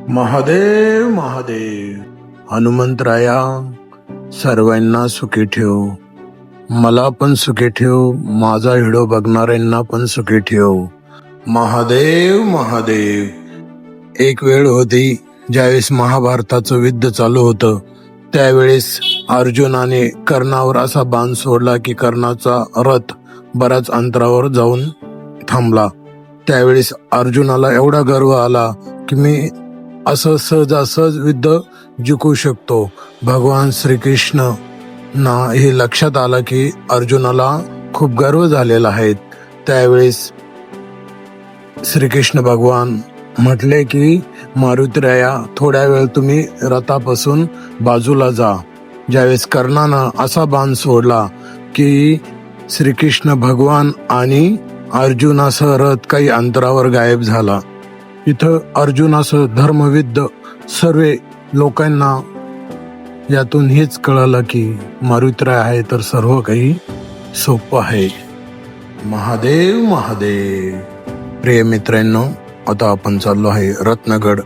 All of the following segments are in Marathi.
महादेव महादेव. हनुमंतराया, सर्वांना सुखी ठेव, मला पण सुखी ठेव, माझा व्हिडिओ बघणाऱ्यांना पण सुखी ठेव. महादेव महादेव. एक वेळ होती ज्यावेळेस महाभारताचं युद्ध चालू होतं, त्यावेळेस अर्जुनाने कर्णावर असा बाण सोडला की कर्णाचा रथ बऱ्याच अंतरावर जाऊन थांबला. त्यावेळेस अर्जुनाला एवढा गर्व आला की मी असं सहजासहज युद्ध जिंकू शकतो. भगवान श्रीकृष्ण ना हे लक्षात आलं की अर्जुनाला खूप गर्व झालेला आहे. त्यावेळेस श्रीकृष्ण भगवान म्हटले की मारुतीराया, थोड्या वेळ तुम्ही रथापासून बाजूला जा. ज्यावेळेस कर्णानं असा बाण सोडला की श्रीकृष्ण भगवान आणि अर्जुनासह रथ काही अंतरावर गायब झाला. इथं अर्जुनासह धर्मविद्ध सर्व लोकांना यातून हेच कळालं की मारुतीराय आहे तर सर्व काही सोपं आहे. महादेव महादेव. प्रिय मित्रांनो, आता आपण चाललो आहे रत्नगड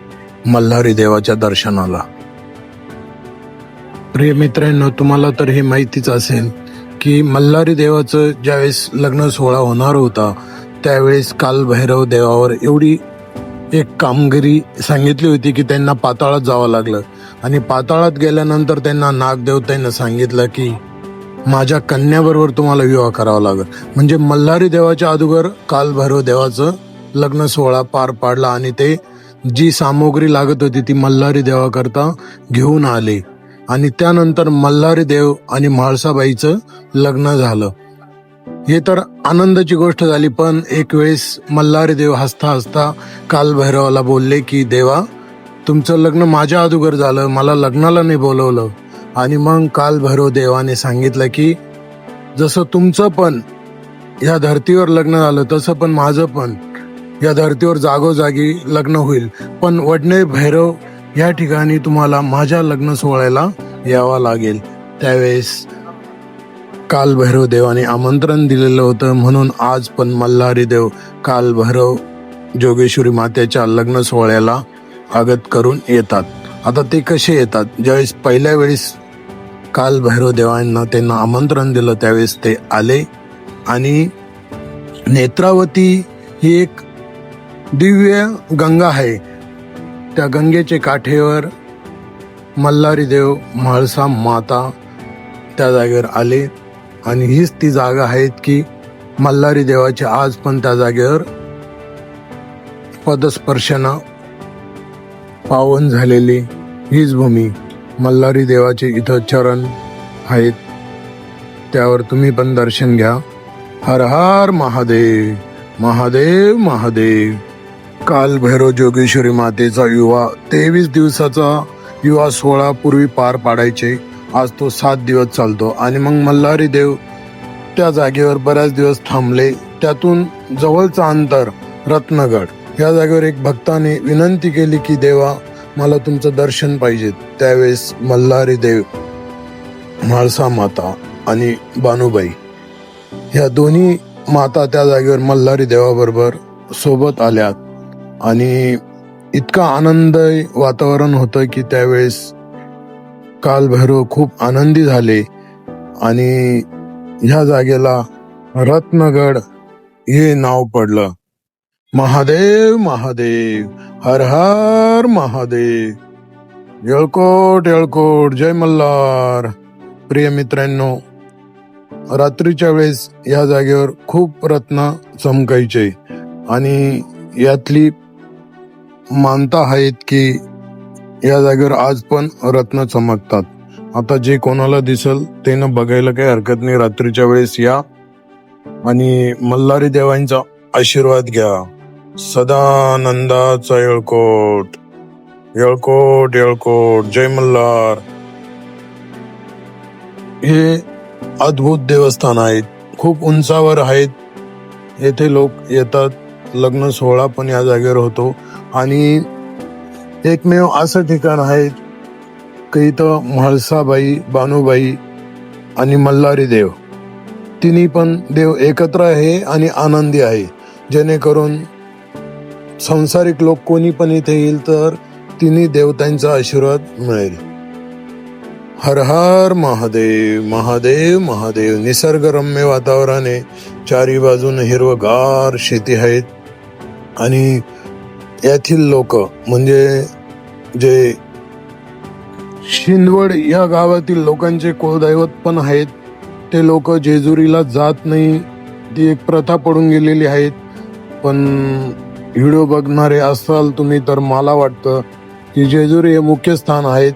मल्हारी देवाच्या दर्शनाला. प्रिय मित्रांनो, तुम्हाला तर हे माहितीच असेल की मल्हारी देवाचं ज्यावेळेस लग्न सोहळा होणार होता त्यावेळेस कालभैरव देवावर एवढी एक कामगिरी सांगितली होती की त्यांना पाताळात जावं लागलं. आणि पाताळात गेल्यानंतर त्यांना नागदेवतांना सांगितलं की माझ्या कन्याबरोबर तुम्हाला विवाह करावा लागेल. म्हणजे मल्हारी देवाच्या अगोदर कालभैरव देवाचं लग्न सोहळा पार पाडला आणि ते जी सामग्री लागत होती ती मल्हारी देवाकरता घेऊन आले. आणि त्यानंतर मल्हारी देव आणि म्हाळसाबाईचं लग्न झालं. हे तर आनंदाची गोष्ट झाली. पण एक वेळेस मल्हारी देव हसता हसता कालभैरवाला बोलले की देवा, तुमचं लग्न माझ्या अगोदर झालं, मला लग्नाला नाही बोलवलं. आणि मग कालभैरव देवाने सांगितलं की जसं तुमचं पण या धर्तीवर लग्न झालं तसं पण माझं पण या धर्तीवर जागोजागी लग्न होईल. पण वडनेर भैरव या ठिकाणी तुम्हाला माझ्या लग्न सोहळ्याला यावं लागेल. त्यावेळेस कालभैरव देवाने आमंत्रण दिलेलं होतं, म्हणून आज पण मल्हारी देव कालभैरव जोगेश्वरी मातेच्या लग्न सोहळ्याला आगत करून येतात. आता ते कसे येतात? ज्यावेळेस पहिल्या वेळेस कालभैरव देवांना त्यांना आमंत्रण दिलं त्यावेळेस ते आले. आणि नेत्रावती ही एक दिव्य गंगा आहे. त्या गंगेचे काठेवर मल्हारी देव म्हाळसा माता त्या जागेवर आले. आणि हीच ती जागा आहेत की मल्हारी देवाचे आज पण त्या जागेवर पदस्पर्शना पावन झालेली हीच भूमी मल्हारी देवाचे इथं चरण आहेत. त्यावर तुम्ही पण दर्शन घ्या. हर हर महादेव. महादेव महादेव. कालभैरव जोगेश्वरी मातेचा विवाह 23 दिवसाचा विवाह सोहळा पूर्वी पार पाडायचे. आज तो 7 दिवस चालतो. आणि मग मल्हारी देव त्या जागेवर बऱ्याच दिवस थांबले. त्यातून जवळचा अंतर रत्नगड या जागेवर एक भक्ताने विनंती केली की देवा, मला तुमचं दर्शन पाहिजे. त्यावेळेस मल्हारी देव, म्हाळसा माता आणि बानुबाई ह्या दोन्ही माता त्या जागेवर मल्हारी देवाबरोबर सोबत आल्यात. आणि इतका आनंदी वातावरण होतं की त्यावेळेस कालभैरव खूप आनंदी झाले. आणि ह्या जागेला रत्नगड हे नाव पडलं. महादेव महादेव. हर हर महादेव. येळकोट येळकोट. जय मल्हार. प्रिय मित्रांनो, रात्रीच्या वेळेस या जागेवर खूप रत्न चमकायचे. आणि यातली मानता आहेत की या जागेवर आज पण रत्न चमकतात. आता जे कोणाला दिसल त्यानं बघायला काही हरकत नाही. रात्रीच्या वेळेस या आणि मल्हारी देवांचा आशीर्वाद घ्या. सदानंदाचा येळकोट. येळकोट येळकोट. जय मल्हार. हे अद्भुत देवस्थान आहेत, खूप उंचावर आहेत. येथे लोक येतात. लग्न सोहळा पण या जागेवर होतो. आणि एकमेव असं ठिकाण आहे की इथं म्हाळसाबाई, बानुबाई आणि मल्हारी देव तिन्ही पण देव एकत्र आहे आणि आनंदी आहे. जेणेकरून संसारिक लोक कोणी पण इथे येईल तर तिन्ही देवतांचा आशीर्वाद मिळेल. हर हर महादेव. महादेव महादेव. निसर्गरम्य वातावरण आहे, चारी बाजून हिरवगार शेती आहेत आणि यातील लोक म्हणजे जे शिंदवड या गावातील लोकांचे कुलदैवत पण आहेत. ते लोक जेजुरीला जात नाही, ती एक प्रथा पडून गेलेली आहेत. पण व्हिडिओ बघणारे असाल तुम्ही तर मला वाटतं की जेजुरी हे मुख्य स्थान आहेत.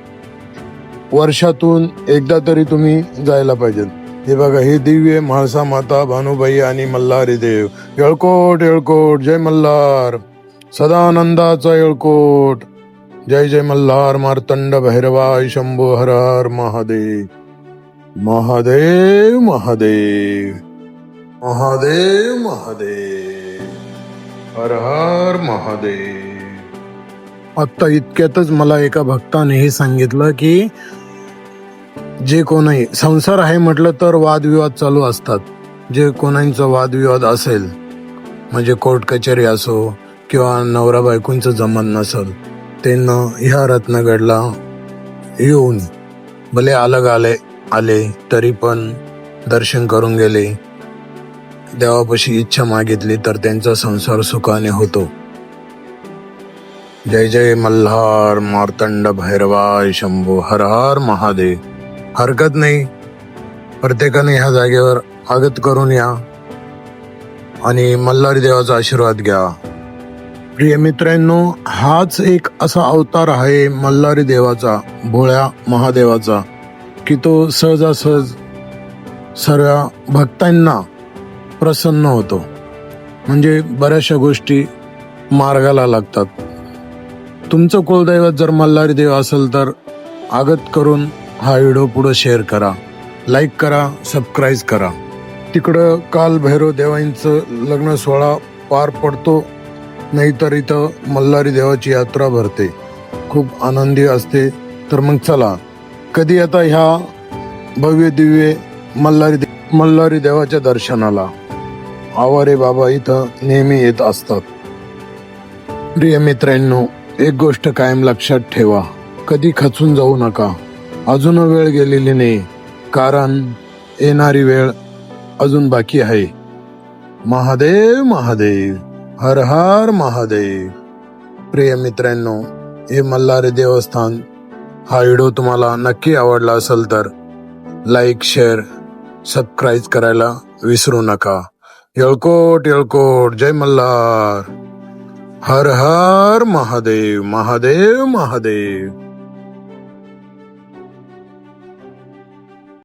वर्षातून एकदा तरी तुम्ही जायला पाहिजे. हे बघा, हे दिव्य म्हाळसा माता, भानुबाई आणि मल्हारी देव. येळकोट येळकोट, जय मल्हार. सदानंदाचा येळकोट. जय जय मल्हार. मार्तंड भैरवाय शंभो. हर हर महादेव. महादेव महादेव. महादेव महादेव. हर हर महादेव. आता इतक्यातच मला एका भक्ताने हे सांगितलं की जे कोणाही संसार आहे म्हटलं तर वादविवाद चालू असतात. जे कोणाचा वादविवाद असेल म्हणजे कोर्ट कचेरी असो किंवा नवरा बायकोंचं जमन नसल, त्यांना ह्या रत्नगडला येऊन भले अलग आले तरी पण दर्शन करून गेले, देवापाशी इच्छा मागितली तर त्यांचा संसार सुखाने होतो. जय जय मल्हार. मार्तंड भैरवाय शंभो. हर हर महादेव. हरकत नाही, प्रत्येकाने ह्या जागेवर आगत करून या आणि मल्हारी देवाचा आशीर्वाद घ्या. प्रिय मित्रांनो, हाच एक असा अवतार आहे मल्हारी देवाचा, भोळ्या महादेवाचा, की तो सहजासहज सर्व भक्तांना प्रसन्न होतो. म्हणजे बऱ्याचशा गोष्टी मार्गाला लागतात. तुमचं कुलदैवत जर मल्हारी देव असेल तर आगत करून हा व्हिडिओ पुढे शेअर करा, लाईक करा, सबस्क्राईब करा. तिकडं काल भैरव देवांचं लग्न सोहळा पार पडतो, नाहीतर इथं मल्हारी देवाची यात्रा भरते, खूप आनंदी असते. तर मग चला, कधी आता ह्या भव्य दिव्य मल्हारी देवाच्या दर्शनाला. आवारे बाबा इथं नेहमी येत असतात. प्रिय मित्रांनो, एक गोष्ट कायम लक्षात ठेवा, कधी खचून जाऊ नका. अजून वेळ गेलेली नाही, कारण येणारी वेळ अजून बाकी आहे. महादेव महादेव. हर हर महादेव. प्रिय मित्रांनो, हे मल्हारी देवस्थान हा व्हिडिओ तुम्हाला नक्की आवडला असेल तर लाईक, शेअर, सबस्क्राईब करायला विसरू नका. येळकोट येळकोट. जय मल्हार. हर हर महादेव. महादेव महादेव.